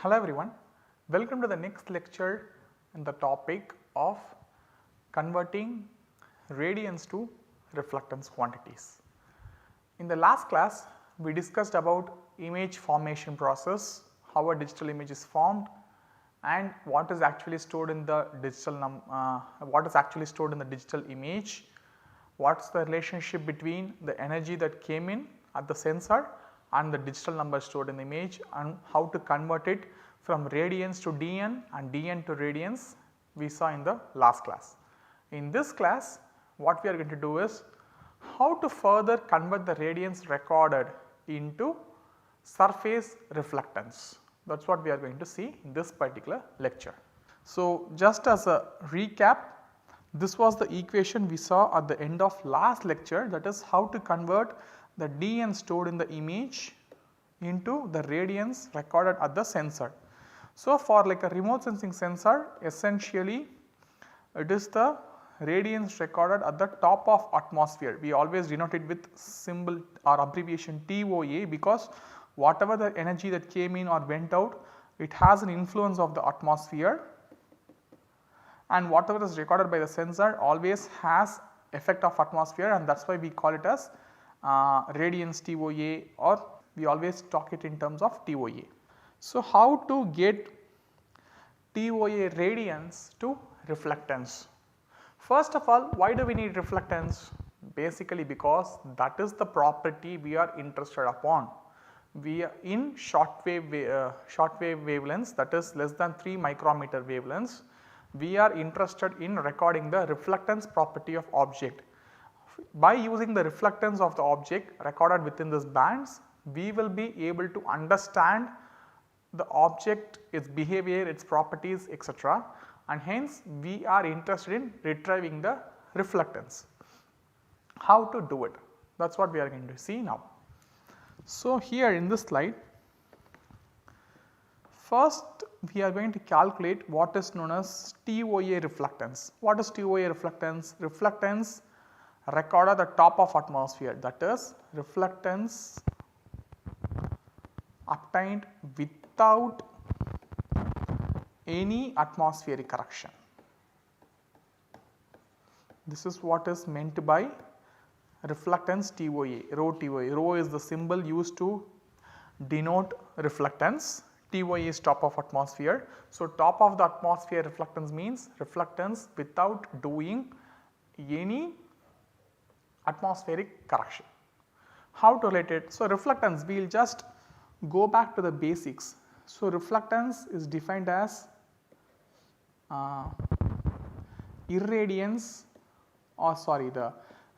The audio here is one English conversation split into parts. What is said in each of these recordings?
Hello everyone, welcome to the next lecture in the topic of converting radiance to reflectance quantities. In the last class we discussed about image formation process, how a digital image is formed and what is actually stored in the digital image, what is the relationship between the energy that came in at the sensor and the digital number stored in the image, and how to convert it from radiance to dn and dn to radiance we saw in the last class. In this class what we are going to do is how to further convert the radiance recorded into surface reflectance. That is what we are going to see in this particular lecture. So, just as a recap, this was the equation we saw at the end of last lecture, that is how to convert the dn stored in the image into the radiance recorded at the sensor. So, for like a remote sensing sensor, essentially it is the radiance recorded at the top of atmosphere. We always denote it with symbol or abbreviation TOA, because whatever the energy that came in or went out, it has an influence of the atmosphere, and whatever is recorded by the sensor always has effect of atmosphere, and that is why we call it as radiance TOA, or we always talk it in terms of TOA. So, how to get TOA radiance to reflectance? First of all, why do we need reflectance? Basically because that is the property we are interested upon. We are in shortwave wavelengths, that is less than 3 micrometer wavelengths, we are interested in recording the reflectance property of object. By using the reflectance of the object recorded within these bands, we will be able to understand the object, its behavior, its properties, etc., and hence we are interested in retrieving the reflectance. How to do it? That is what we are going to see now. So, here in this slide, first we are going to calculate what is known as TOA reflectance. What is TOA reflectance? Reflectance recorded at the top of atmosphere, that is reflectance obtained without any atmospheric correction. This is what is meant by reflectance TOA, rho TOA. Rho is the symbol used to denote reflectance, TOA is top of atmosphere. So, top of the atmosphere reflectance means reflectance without doing any atmospheric correction. How to relate it? So, reflectance, we will just go back to the basics. So, reflectance is defined as irradiance, or sorry, the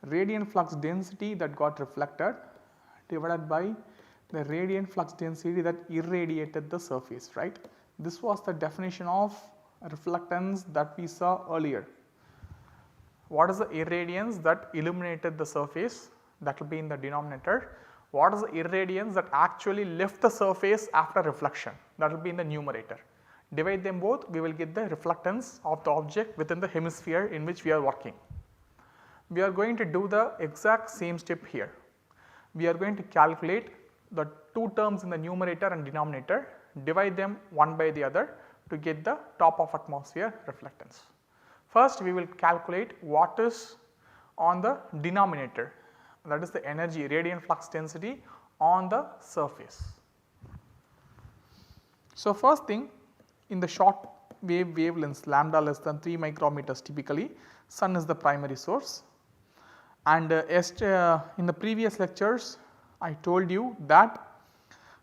radiant flux density that got reflected divided by the radiant flux density that irradiated the surface, right. This was the definition of reflectance that we saw earlier. What is the irradiance that illuminated the surface? That will be in the denominator. What is the irradiance that actually left the surface after reflection? That will be in the numerator. Divide them both, we will get the reflectance of the object within the hemisphere in which we are working. We are going to do the exact same step here. We are going to calculate the two terms in the numerator and denominator, divide them one by the other to get the top of atmosphere reflectance. First we will calculate what is on the denominator, that is the energy, radiant flux density on the surface. So, first thing, in the short wave wavelengths lambda less than 3 micrometers, typically sun is the primary source, and in the previous lectures I told you that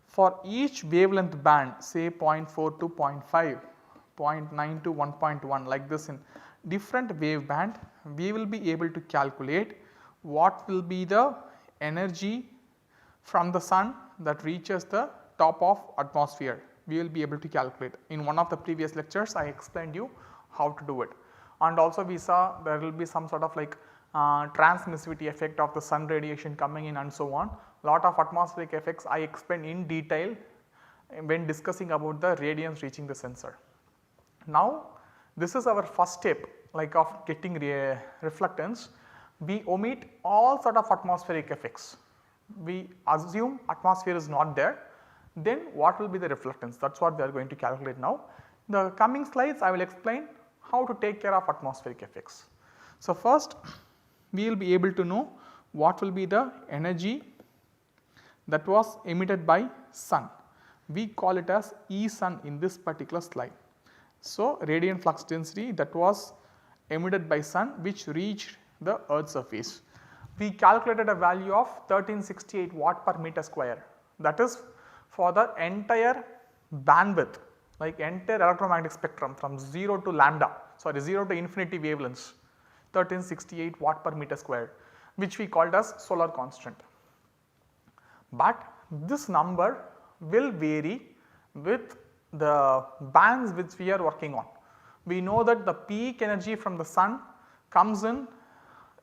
for each wavelength band, say 0.4 to 0.5, 0.9 to 1.1, like this in different wave band, we will be able to calculate what will be the energy from the sun that reaches the top of atmosphere. We will be able to calculate. In one of the previous lectures I explained you how to do it, and also we saw there will be some sort of like transmissivity effect of the sun radiation coming in and so on. Lot of atmospheric effects I explained in detail when discussing about the radiance reaching the sensor. Now, this is our first step like of getting reflectance. We omit all sort of atmospheric effects. We assume atmosphere is not there, then what will be the reflectance, that is what we are going to calculate now. In the coming slides I will explain how to take care of atmospheric effects. So, first we will be able to know what will be the energy that was emitted by sun. We call it as E sun in this particular slide. So, radiant flux density that was emitted by sun which reached the earth's surface. We calculated a value of 1368 watt per meter square, that is for the entire bandwidth, like entire electromagnetic spectrum from 0 to lambda, sorry 0 to infinity wavelengths, 1368 watt per meter square, which we called as solar constant. But this number will vary with the bands which we are working on. We know that the peak energy from the sun comes in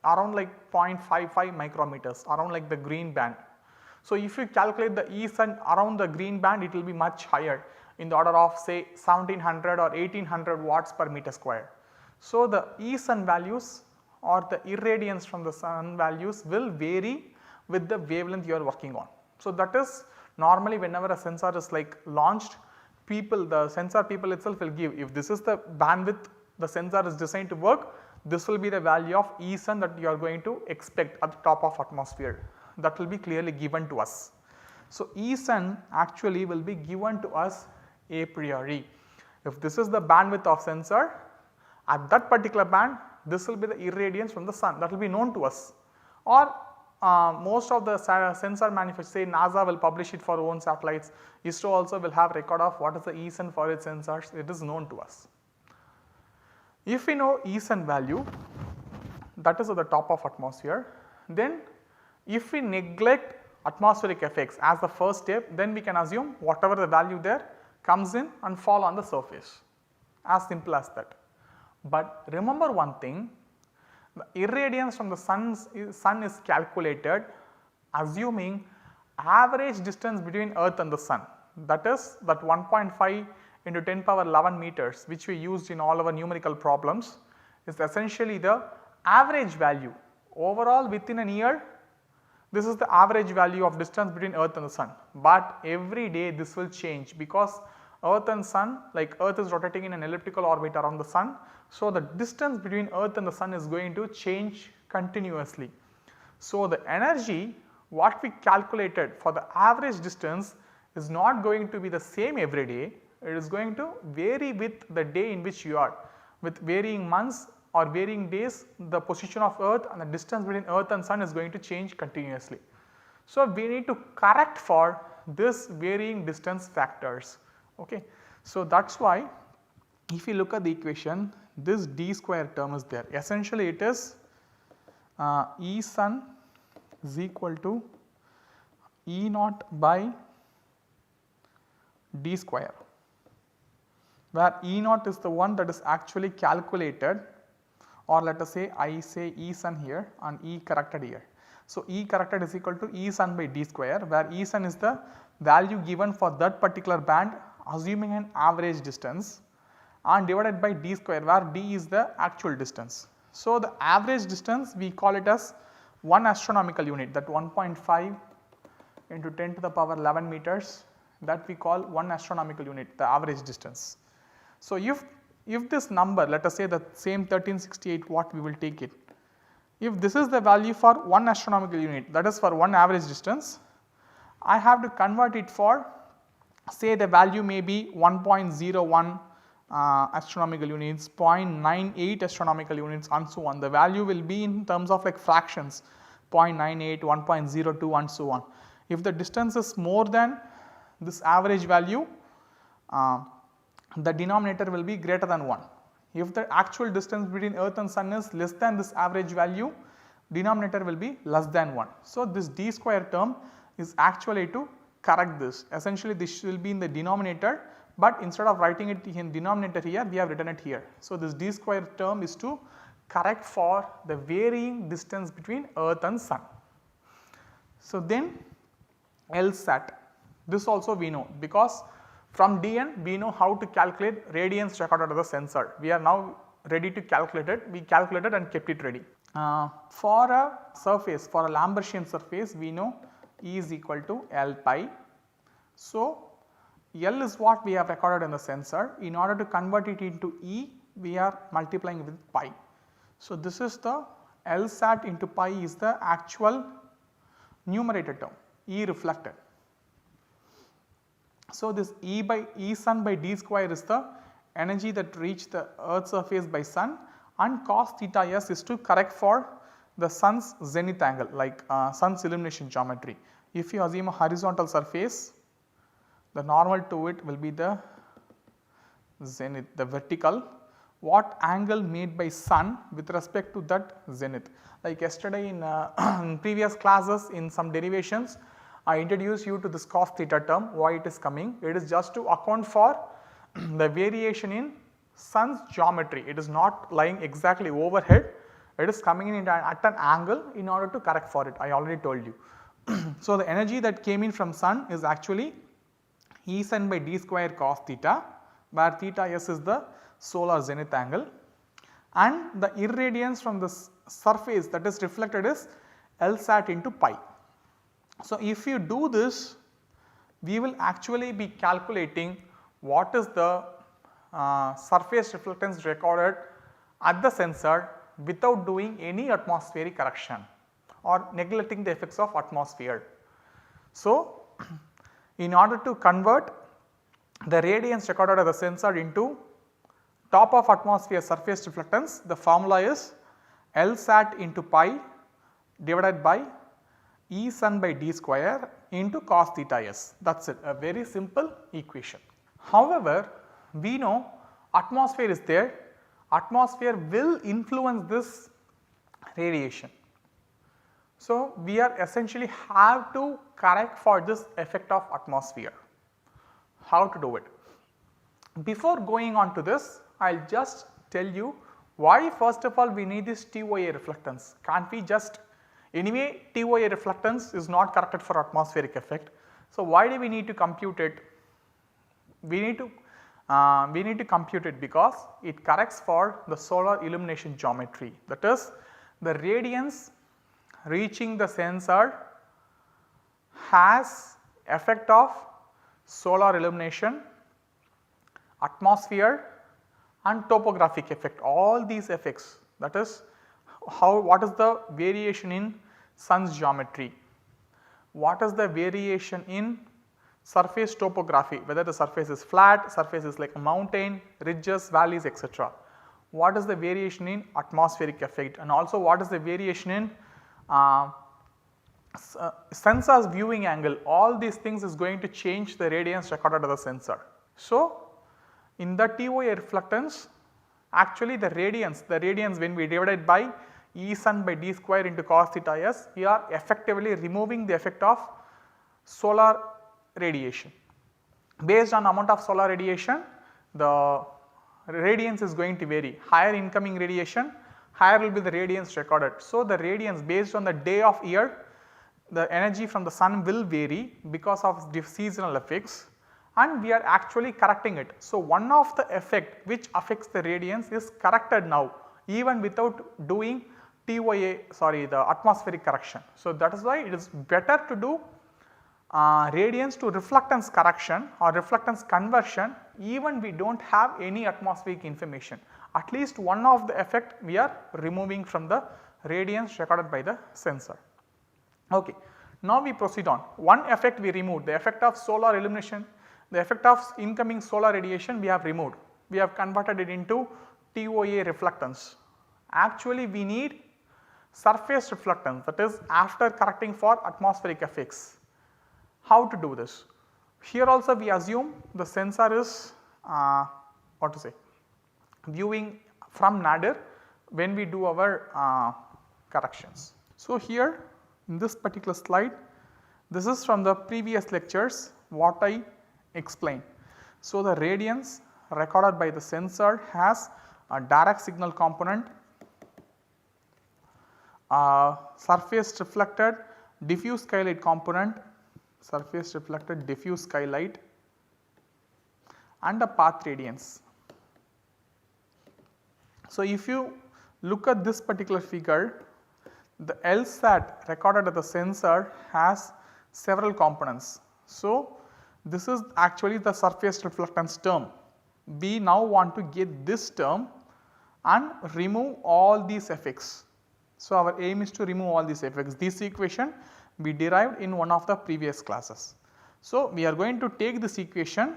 around like 0.55 micrometers, around like the green band. So, if you calculate the E sun around the green band, it will be much higher in the order of say 1700 or 1800 watts per meter square. So, the E sun values or the irradiance from the sun values will vary with the wavelength you are working on. So, that is normally whenever a sensor is like launched, the sensor people itself will give, if this is the bandwidth the sensor is designed to work, this will be the value of E sun that you are going to expect at the top of atmosphere, that will be clearly given to us. So, E sun actually will be given to us a priori. If this is the bandwidth of sensor, at that particular band this will be the irradiance from the sun, that will be known to us, or most of the sensor manufacturers, say NASA will publish it for own satellites, ISRO also will have record of what is the E sun for its sensors, it is known to us. If we know E sun value, that is at the top of atmosphere, then if we neglect atmospheric effects as the first step, then we can assume whatever the value there comes in and fall on the surface, as simple as that. But remember one thing, the irradiance from the sun is calculated assuming average distance between earth and the sun, that is that 1.5 into 10 power 11 meters which we used in all our numerical problems is essentially the average value overall within a year. This is the average value of distance between earth and the sun, but every day this will change because earth and sun, like earth is rotating in an elliptical orbit around the sun. So, the distance between earth and the sun is going to change continuously. So, the energy what we calculated for the average distance is not going to be the same every day, it is going to vary with the day in which you are. With varying months or varying days, the position of earth and the distance between earth and sun is going to change continuously. So, we need to correct for this varying distance factors. Okay. So, that is why if you look at the equation, this d square term is there. Essentially it is E sun is equal to E naught by d square, where E naught is the one that is actually calculated, or let us say I say E sun here and E corrected here. So, E corrected is equal to E sun by d square, where E sun is the value given for that particular band assuming an average distance, and divided by d square, where d is the actual distance. So, the average distance we call it as 1 astronomical unit, that 1.5 into 10 to the power 11 meters, that we call 1 astronomical unit, the average distance. So, if this number, let us say the same 1368 watt, we will take it. If this is the value for 1 astronomical unit, that is for 1 average distance, I have to convert it for, say the value may be 1.01 astronomical units, 0.98 astronomical units and so on. The value will be in terms of like fractions, 0.98, 1.02 and so on. If the distance is more than this average value, the denominator will be greater than 1. If the actual distance between earth and sun is less than this average value, denominator will be less than 1. So, this d square term is actually to correct this. Essentially this will be in the denominator, but instead of writing it in denominator here, we have written it here. So, this d square term is to correct for the varying distance between earth and sun. So, then LSAT, this also we know, because from DN we know how to calculate radiance recorded as a sensor. We are now ready to calculate it, we calculated and kept it ready. For a surface, for a Lambertian surface, we know E is equal to L pi. So, L is what we have recorded in the sensor. In order to convert it into E, we are multiplying with pi. So, this is the L sat into pi is the actual numerator term, E reflected. So, this E sun by d square is the energy that reached the earth surface by sun, and cos theta s is to correct for the sun's zenith angle, like sun's illumination geometry. If you assume a horizontal surface, the normal to it will be the zenith, the vertical, what angle made by sun with respect to that zenith. Like yesterday in previous classes in some derivations, I introduced you to this cos theta term, why it is coming. It is just to account for the variation in sun's geometry. It is not lying exactly overhead, it is coming in at an angle in order to correct for it, I already told you. So, the energy that came in from sun is actually E sun by d square cos theta, where theta s is the solar zenith angle, and the irradiance from the surface that is reflected is L sat into pi. So, if you do this, we will actually be calculating what is the surface reflectance recorded at the sensor without doing any atmospheric correction or neglecting the effects of atmosphere. So, in order to convert the radiance recorded at the sensor into top of atmosphere surface reflectance, the formula is L sat into pi divided by E sun by d square into cos theta s. That is it, a very simple equation. However, we know atmosphere is there, atmosphere will influence this radiation. So, we are essentially have to correct for this effect of atmosphere. How to do it? Before going on to this, I will just tell you why first of all we need this TOA reflectance. Can't we just, anyway TOA reflectance is not corrected for atmospheric effect. So, why do we need to compute it? We need to compute it because it corrects for the solar illumination geometry, that is the radiance reaching the sensor has effect of solar illumination, atmosphere and topographic effect, all these effects, that is what is the variation in sun's geometry, what is the variation in surface topography, whether the surface is flat, surface is like a mountain, ridges, valleys, etc. What is the variation in atmospheric effect, and also what is the variation in sensor's viewing angle. All these things is going to change the radiance recorded at the sensor. So, in the TOA reflectance, actually the radiance when we divide it by E sun by d square into cos theta s, we are effectively removing the effect of solar radiation. Based on amount of solar radiation, the radiance is going to vary. Higher incoming radiation, higher will be the radiance recorded. So, the radiance based on the day of year, the energy from the sun will vary because of the seasonal effects, and we are actually correcting it. So, one of the effect which affects the radiance is corrected now even without doing the atmospheric correction. So, that is why it is better to do radiance to reflectance correction or reflectance conversion even we do not have any atmospheric information. At least one of the effect we are removing from the radiance recorded by the sensor. Okay. Now, we proceed on. One effect we removed, the effect of solar illumination, the effect of incoming solar radiation we have removed. We have converted it into TOA reflectance. Actually, we need surface reflectance, that is after correcting for atmospheric effects. How to do this? Here also we assume the sensor is viewing from nadir when we do our corrections. So, here in this particular slide, this is from the previous lectures what I explained. So, the radiance recorded by the sensor has a direct signal component, surface reflected diffuse skylight component, surface reflected diffuse skylight and a path radiance. So, if you look at this particular figure, the LSAT recorded at the sensor has several components. So, This is actually the surface reflectance term. We now want to get this term and remove all these effects. So, our aim is to remove all these effects. This equation we derived in one of the previous classes. So, we are going to take this equation,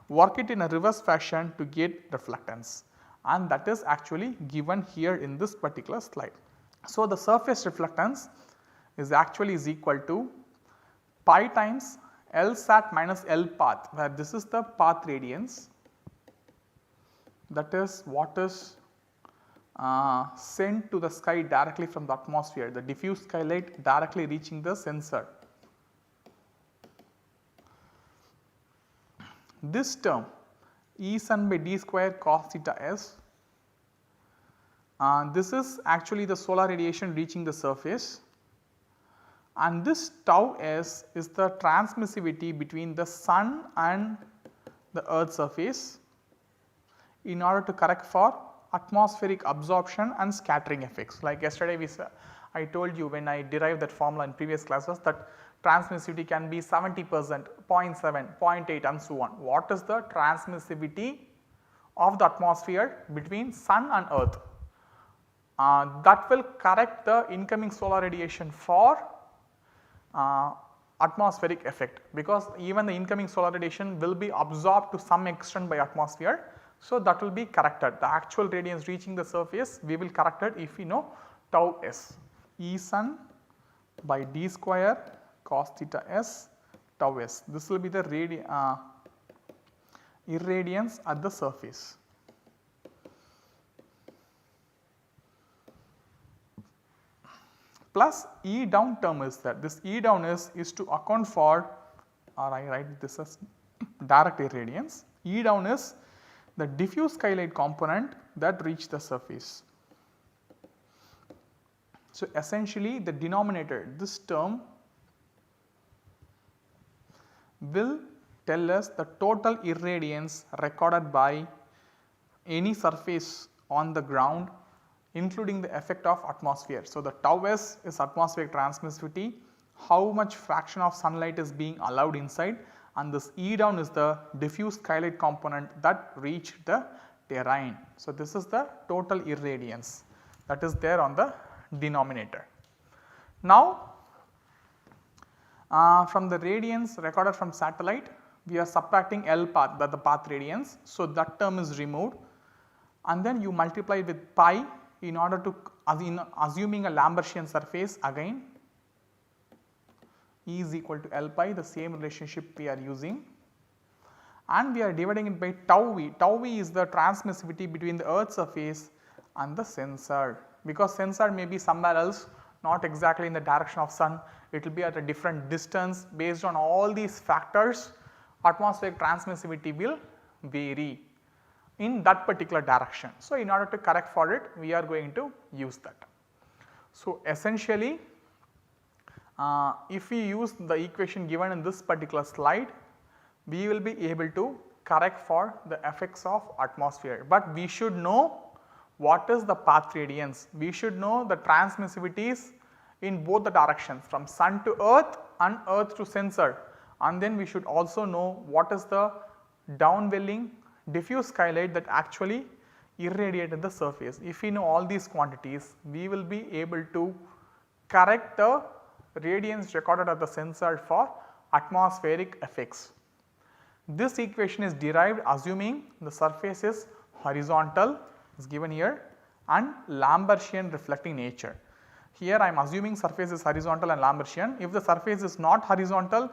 work it in a reverse fashion to get reflectance, and that is actually given here in this particular slide. So, the surface reflectance is actually is equal to pi times L sat minus L path, where this is the path radiance, that is what is sent to the sky directly from the atmosphere, the diffuse skylight directly reaching the sensor. This term E sun by d square cos theta s, this is actually the solar radiation reaching the surface, and this tau s is the transmissivity between the sun and the earth surface in order to correct for atmospheric absorption and scattering effects. Like yesterday I told you when I derived that formula in previous classes that transmissivity can be 70%, 0.7, 0.8 and so on. What is the transmissivity of the atmosphere between sun and earth? That will correct the incoming solar radiation for atmospheric effect, because even the incoming solar radiation will be absorbed to some extent by atmosphere. So, that will be corrected, the actual radiance reaching the surface we will correct it if we know tau s, E sun by d square cos theta s tau s. This will be the irradiance at the surface. Plus E down term is there. This E down is to account for, or I write this as direct irradiance. E down is the diffuse skylight component that reach the surface. So, essentially the denominator, this term will tell us the total irradiance recorded by any surface on the ground, including the effect of atmosphere. So, the tau s is atmospheric transmissivity, how much fraction of sunlight is being allowed inside, and this E down is the diffuse skylight component that reached the terrain. So, this is the total irradiance that is there on the denominator. Now, from the radiance recorded from satellite, we are subtracting L path, the path radiance. So, that term is removed, and then you multiply with pi in order to assuming a Lambertian surface again. E is equal to L pi, the same relationship we are using, and we are dividing it by tau v. Tau v is the transmissivity between the earth surface and the sensor, because sensor may be somewhere else, not exactly in the direction of sun, it will be at a different distance. Based on all these factors, atmospheric transmissivity will vary in that particular direction. So, in order to correct for it, we are going to use that. So, essentially if we use the equation given in this particular slide, we will be able to correct for the effects of atmosphere, but we should know what is the path radiance, we should know the transmissivities in both the directions from sun to earth and earth to sensor, and then we should also know what is the downwelling diffuse skylight that actually irradiated the surface. If we know all these quantities, we will be able to correct the radiance recorded at the sensor for atmospheric effects. This equation is derived assuming the surface is horizontal, is given here, and Lambertian reflecting nature. Here I am assuming surface is horizontal and Lambertian. If the surface is not horizontal,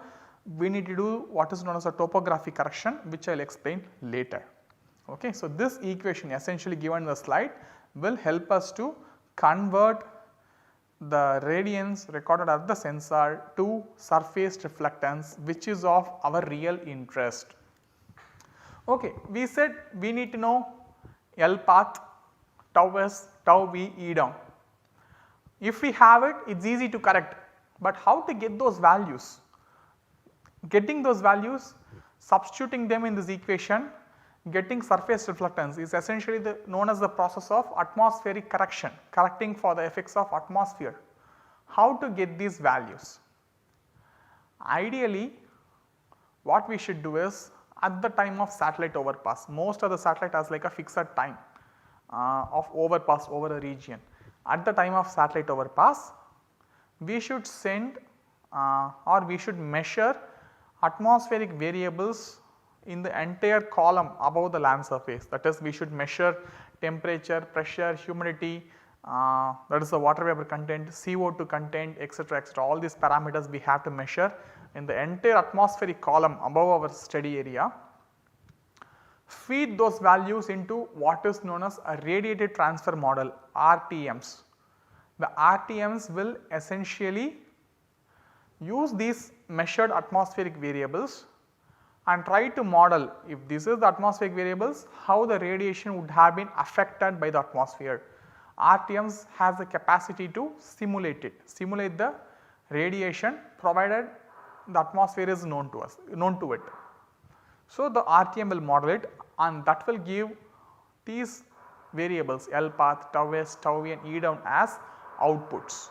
we need to do what is known as a topographic correction, which I will explain later. Okay. So, this equation essentially given in the slide will help us to convert the radiance recorded at the sensor to surface reflectance, which is of our real interest. Okay. We said we need to know L path, tau s, tau v, E down. If we have it, it is easy to correct, but how to get those values? Getting those values, substituting them in this equation, getting surface reflectance is essentially known as the process of atmospheric correction, correcting for the effects of atmosphere. How to get these values? Ideally, what we should do is at the time of satellite overpass, most of the satellite has like a fixed time of overpass over a region. At the time of satellite overpass, we should send or we should measure atmospheric variables in the entire column above the land surface. That is, we should measure temperature, pressure, humidity, that is the water vapor content, CO2 content, etc., etc. All these parameters we have to measure in the entire atmospheric column above our study area. Feed those values into what is known as a radiated transfer model, RTMs. The RTMs will essentially use these measured atmospheric variables and try to model, if this is the atmospheric variables, how the radiation would have been affected by the atmosphere. RTMs has the capacity to simulate the radiation provided the atmosphere is known to it. So, the RTM will model it and that will give these variables L path, tau s, tau v and E down as outputs.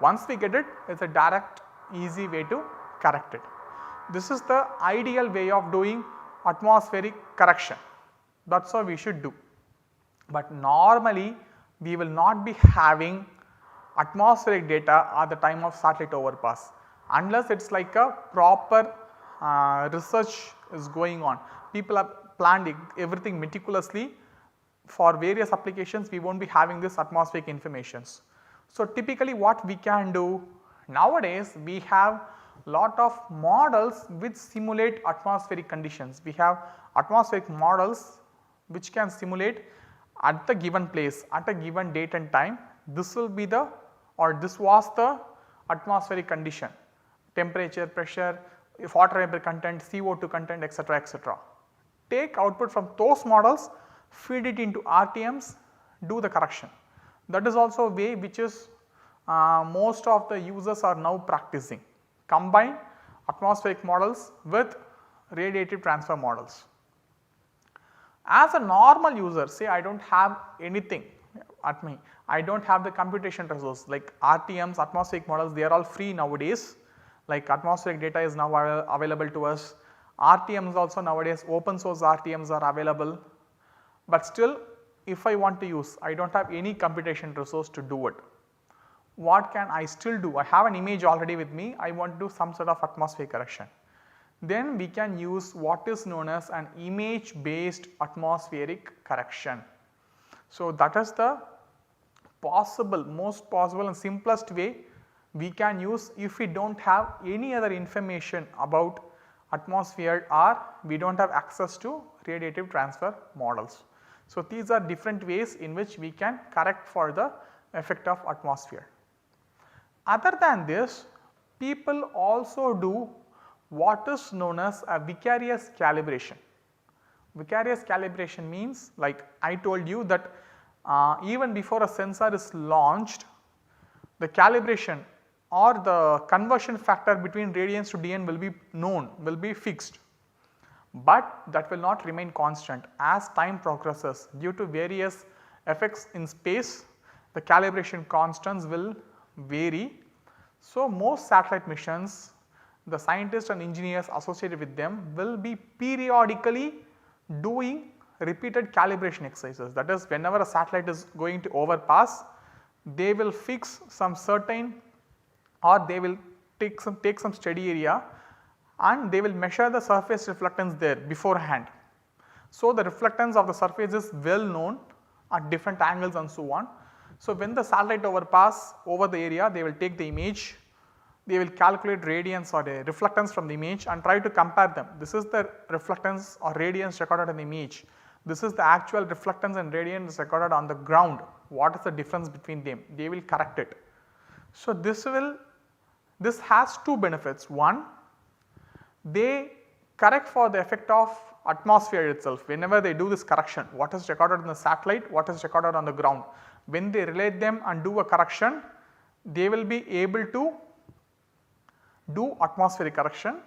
Once we get it, it is a direct easy way to correct it. This is the ideal way of doing atmospheric correction, that is how we should do. But normally we will not be having atmospheric data at the time of satellite overpass, unless it is like a proper research is going on. People have planned everything meticulously. For various applications we will not be having this atmospheric informations. So, typically what we can do nowadays, we have lot of models which simulate atmospheric conditions. We have atmospheric models which can simulate at the given place, at a given date and time. This will be the, or this was the atmospheric condition, temperature, pressure, water vapor content, CO2 content, etc., etc. Take output from those models, feed it into RTMs, do the correction. That is also a way which is most of the users are now practicing. Combine atmospheric models with radiative transfer models. As a normal user, say I do not have anything at me, I do not have the computation resource like RTMs, atmospheric models, they are all free nowadays, like atmospheric data is now available to us. RTMs also nowadays, open source RTMs are available, but still if I want to use, I do not have any computation resource to do it. What can I still do? I have an image already with me, I want to do some sort of atmospheric correction. Then we can use what is known as an image based atmospheric correction. So, that is the most possible and simplest way we can use if we do not have any other information about atmosphere or we do not have access to radiative transfer models. So, these are different ways in which we can correct for the effect of atmosphere. Other than this, people also do what is known as a vicarious calibration. Vicarious calibration means, like I told you that even before a sensor is launched, the calibration or the conversion factor between radiance to dN will be known, will be fixed, but that will not remain constant. As time progresses, due to various effects in space, the calibration constants will vary. So, most satellite missions, the scientists and engineers associated with them will be periodically doing repeated calibration exercises. That is, whenever a satellite is going to overpass, they will fix some certain, or they will take some steady area and they will measure the surface reflectance there beforehand. So, the reflectance of the surface is well known at different angles and so on. So, when the satellite overpass over the area, they will take the image, they will calculate radiance or the reflectance from the image and try to compare them. This is the reflectance or radiance recorded in the image. This is the actual reflectance and radiance recorded on the ground. What is the difference between them? They will correct it. So, this has two benefits. One, they correct for the effect of atmosphere itself. Whenever they do this correction, what is recorded in the satellite, what is recorded on the ground, when they relate them and do a correction, they will be able to do atmospheric correction.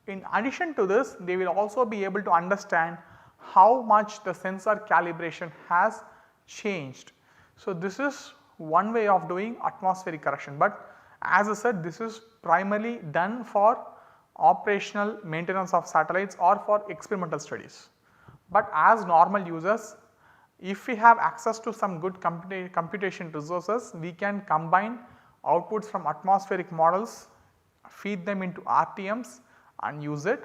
In addition to this, they will also be able to understand how much the sensor calibration has changed. So, this is one way of doing atmospheric correction, but as I said, this is primarily done for operational maintenance of satellites or for experimental studies. But as normal users, if we have access to some good computation resources, we can combine outputs from atmospheric models, feed them into RTMs and use it.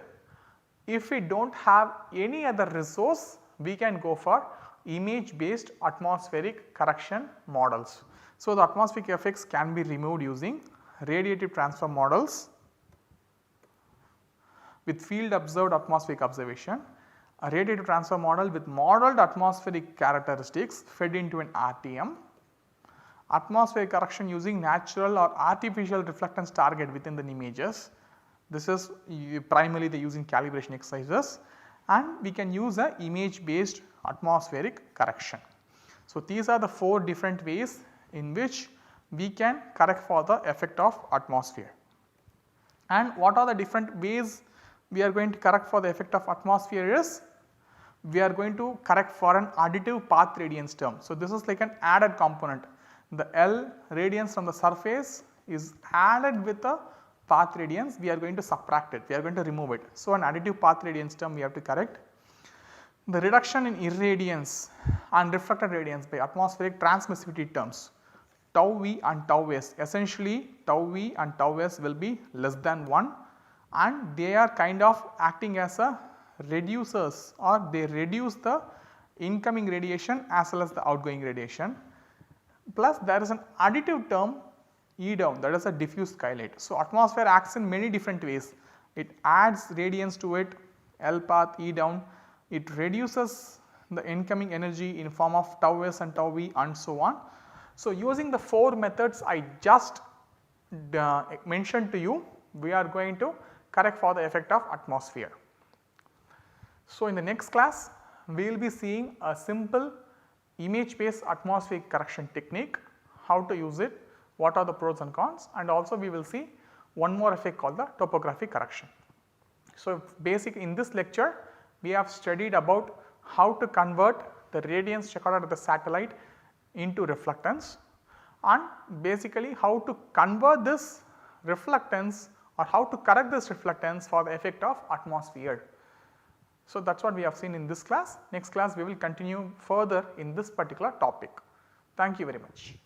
If we do not have any other resource, we can go for image based atmospheric correction models. So, the atmospheric effects can be removed using radiative transfer models with field observed atmospheric observation, a radiative transfer model with modeled atmospheric characteristics fed into an RTM, atmospheric correction using natural or artificial reflectance target within the images. This is primarily they using calibration exercises, and we can use a image based atmospheric correction. So, these are the 4 different ways in which we can correct for the effect of atmosphere. And what are the different ways we are going to correct for the effect of atmosphere is, we are going to correct for an additive path radiance term. So, this is like an added component. The L radiance from the surface is added with a path radiance, we are going to subtract it, we are going to remove it. So, an additive path radiance term we have to correct. The reduction in irradiance and reflected radiance by atmospheric transmissivity terms tau v and tau s, essentially tau v and tau s will be less than 1 and they are kind of acting as a reducers, or they reduce the incoming radiation as well as the outgoing radiation. Plus there is an additive term E down, that is a diffuse skylight. So, atmosphere acts in many different ways. It adds radiance to it, L path, E down, it reduces the incoming energy in form of tau s and tau v and so on. So, using the 4 methods I just mentioned to you, we are going to correct for the effect of atmosphere. So, in the next class we will be seeing a simple image based atmospheric correction technique, how to use it, what are the pros and cons, and also we will see one more effect called the topographic correction. So, basically in this lecture we have studied about how to convert the radiance recorded at the satellite into reflectance and basically how to convert this reflectance or how to correct this reflectance for the effect of atmosphere. So, that is what we have seen in this class. Next class we will continue further in this particular topic. Thank you very much.